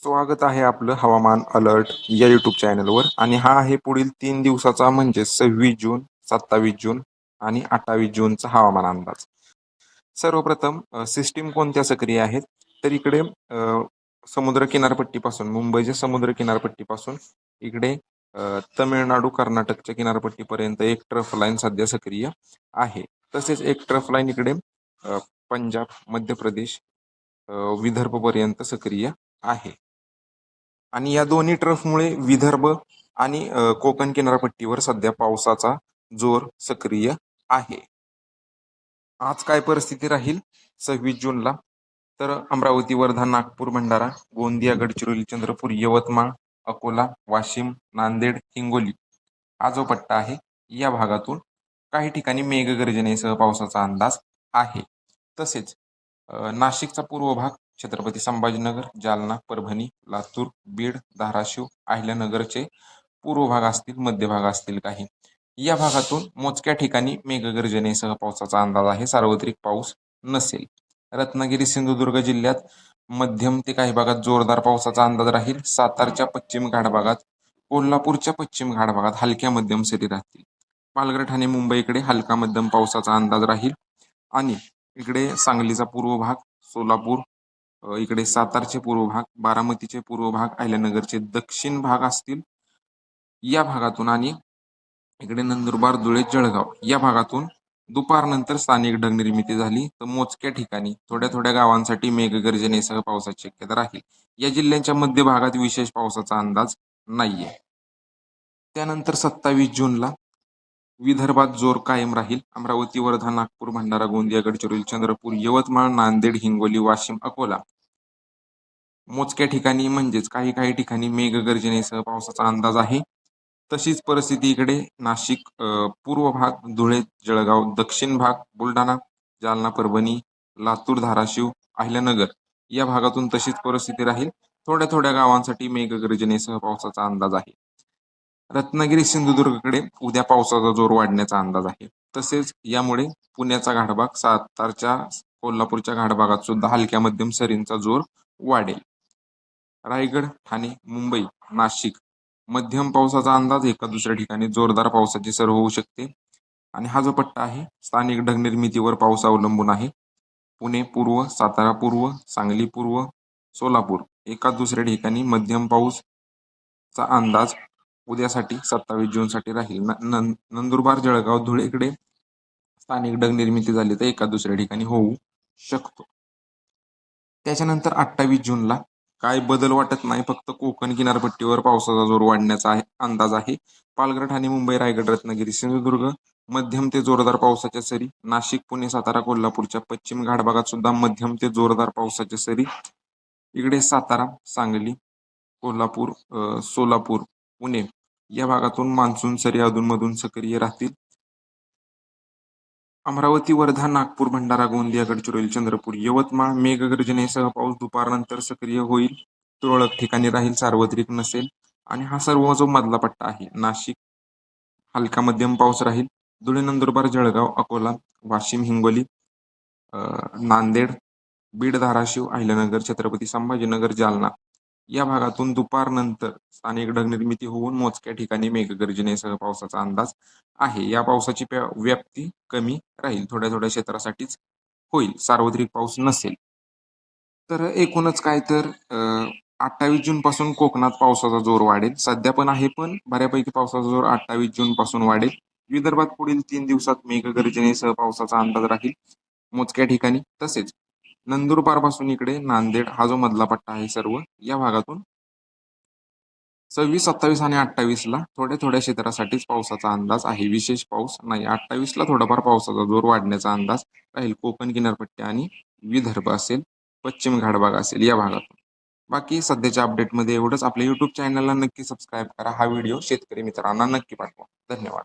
स्वागत आहे आपलं हवामान अलर्ट या यूट्यूब चॅनलवर. आणि हा आहे पुढील 3 दिवसाचा म्हणजे 26 जून, 27 जून आणि 28 जूनचा हवामान अंदाज. सर्वप्रथम सिस्टीम कोणत्या सक्रिय आहेत तर इकडे समुद्र किनारपट्टीपासून मुंबईच्या समुद्र किनारपट्टीपासून इकडे तमिळनाडू कर्नाटकच्या किनारपट्टीपर्यंत एक ट्रफ लाईन सध्या सक्रिय आहे. तसेच एक ट्रफ लाईन इकडे पंजाब, मध्य प्रदेश, विदर्भपर्यंत सक्रिय आहे. आणि या दोन्ही ट्रफमुळे विदर्भ आणि कोकण किनारपट्टीवर सध्या पावसाचा जोर सक्रिय आहे. आज काय परिस्थिती राहील 26 जूनला तर अमरावती, वर्धा, नागपूर, भंडारा, गोंदिया, गडचिरोली, चंद्रपूर, यवतमाळ, अकोला, वाशिम, नांदेड, हिंगोली हा जो पट्टा आहे या भागातून काही ठिकाणी मेघगर्जनेसह पावसाचा अंदाज आहे. तसेच नाशिकचा पूर्व भाग, छत्रपती संभाजीनगर, जालना, परभणी, लातूर, बीड, धाराशिव, अहिल्यानगरचे पूर्व भाग असतील, मध्य भाग असतील काही या भागातून मोजक्या ठिकाणी मेघगर्जनेसह पावसाचा अंदाज आहे. सार्वत्रिक पाऊस नसेल. रत्नागिरी, सिंधुदुर्ग जिल्ह्यात मध्यम ते काही भागात जोरदार पावसाचा अंदाज राहील. सातारच्या पश्चिम घाट भागात, कोल्हापूरच्या पश्चिम घाट भागात हलक्या मध्यम सरी राहतील. पालघर, ठाणे, मुंबईकडे हलका मध्यम पावसाचा अंदाज राहील. आणि इकडे सांगलीचा पूर्व भाग, सोलापूर, इकडे सातारचे पूर्व भाग, बारामतीचे पूर्व भाग, अहिल्यानगरचे दक्षिण भाग असतील या भागातून आणि इकडे नंदुरबार, धुळे, जळगाव या भागातून दुपारनंतर स्थानिक ढग निर्मिती झाली तर मोजक्या ठिकाणी थोड्या थोड्या गावांसाठी मेघगर्जनेसह पावसाची शक्यता राहील. या जिल्ह्यांच्या मध्य भागात विशेष पावसाचा अंदाज नाहीये. त्यानंतर 27 जूनला विदर्भात जोर कायम राहील. अमरावती, वर्धा, नागपूर, भंडारा, गोंदिया, गडचिरोली, चंद्रपूर, यवतमाळ, नांदेड, हिंगोली, वाशिम, अकोला मोजक्या ठिकाणी म्हणजेच काही काही ठिकाणी मेघगर्जनेसह पावसाचा अंदाज आहे. तशीच परिस्थिती इकडे नाशिक पूर्व भाग, धुळे, जळगाव दक्षिण भाग, बुलढाणा, जालना, परभणी, लातूर, धाराशिव, अहिल्यानगर या भागातून तशीच परिस्थिती राहील. थोड्या थोड्या गावांसाठी मेघगर्जनेसह पावसाचा अंदाज आहे. रत्नागिरी, सिंधुदुर्गकडे उद्या पावसाचा जोर वाढण्याचा अंदाज आहे. तसेच यामुळे पुण्याचा घाटभाग, सातारच्या, कोल्हापूरच्या घाटभागात सुद्धा हलक्या मध्यम सरींचा जोर वाढेल. रायगड, ठाणे, मुंबई, नाशिक मध्यम पावसाचा अंदाज, एका दुसऱ्या ठिकाणी जोरदार पावसाची सर होऊ शकते. आणि हा जो पट्टा आहे स्थानिक ढग निर्मितीवर पाऊस अवलंबून आहे. पुणे पूर्व, सातारा पूर्व, सांगली पूर्व, सोलापूर एका दुसऱ्या ठिकाणी मध्यम पाऊसचा अंदाज उद्यासाठी 27 जूनसाठी राहील. नंदुरबार, जळगाव, धुळेकडे स्थानिक ढग निर्मिती झाली तर एका दुसऱ्या ठिकाणी होऊ शकतो. त्याच्यानंतर 28 जूनला काय बदल वाटत नाही, फक्त कोकण किनारपट्टीवर पावसाचा जोर वाढण्याचा अंदाज आहे. पालघर, ठाणे, मुंबई, रायगड, रत्नागिरी, सिंधुदुर्ग मध्यम ते जोरदार पावसाच्या सरी. नाशिक, पुणे, सातारा, कोल्हापूरच्या पश्चिम घाट भागात सुद्धा मध्यम ते जोरदार पावसाच्या सरी. इकडे सातारा, सांगली, कोल्हापूर, सोलापूर, पुणे या भागातून मान्सून सरी अधूनमधून सक्रिय राहतील. अमरावती, वर्धा, नागपूर, भंडारा, गोंदिया, गडचिरोली, चंद्रपूर, यवतमाळ मेघगर्जनेसह पाऊस दुपारनंतर सक्रिय होईल. तुरळक ठिकाणी राहील, सार्वत्रिक नसेल. आणि हा सर्व जो मधला पट्टा आहे, नाशिक हलका मध्यम पाऊस राहील. धुळे, नंदुरबार, जळगाव, अकोला, वाशिम, हिंगोली, नांदेड, बीड, धाराशिव, अहिल्यानगर, छत्रपती संभाजीनगर, जालना या भागातून दुपारनंतर स्थानिक ढग निर्मिती होऊन मोजक्या ठिकाणी मेघगर्जनेसह पावसाचा अंदाज आहे. या पावसाची व्याप्ती कमी राहील, थोड्या थोड्या क्षेत्रासाठीच होईल, सार्वत्रिक पाऊस नसेल. तर एकूणच काय तर 28 जून पासून कोकणात पावसाचा जोर वाढेल. सध्या पण आहे, पण बऱ्यापैकी पावसाचा जोर 28 जून पासून वाढेल. विदर्भात पुढील 3 दिवसात मेघगर्जनेसह पावसाचा अंदाज राहील मोजक्या ठिकाणी. तसेच नंदुरबार पासून इकडे नांदेड हा जो मधला पट्टा आहे सर्व या भागातून 26, 27 आणि 28ला थोड्या थोड्या क्षेत्रासाठीच पावसाचा अंदाज आहे, विशेष पाऊस नाही. 28ला थोडाफार पावसाचा जोर वाढण्याचा अंदाज राहील. कोकण किनारपट्टी आणि विदर्भ असेल, पश्चिम घाटभाग असेल या भागातून. बाकी सध्याच्या अपडेटमध्ये एवढंच. आपल्या यूट्यूब चॅनलला नक्की सबस्क्राईब करा. हा व्हिडिओ शेतकरी मित्रांना नक्की पाठवा. धन्यवाद.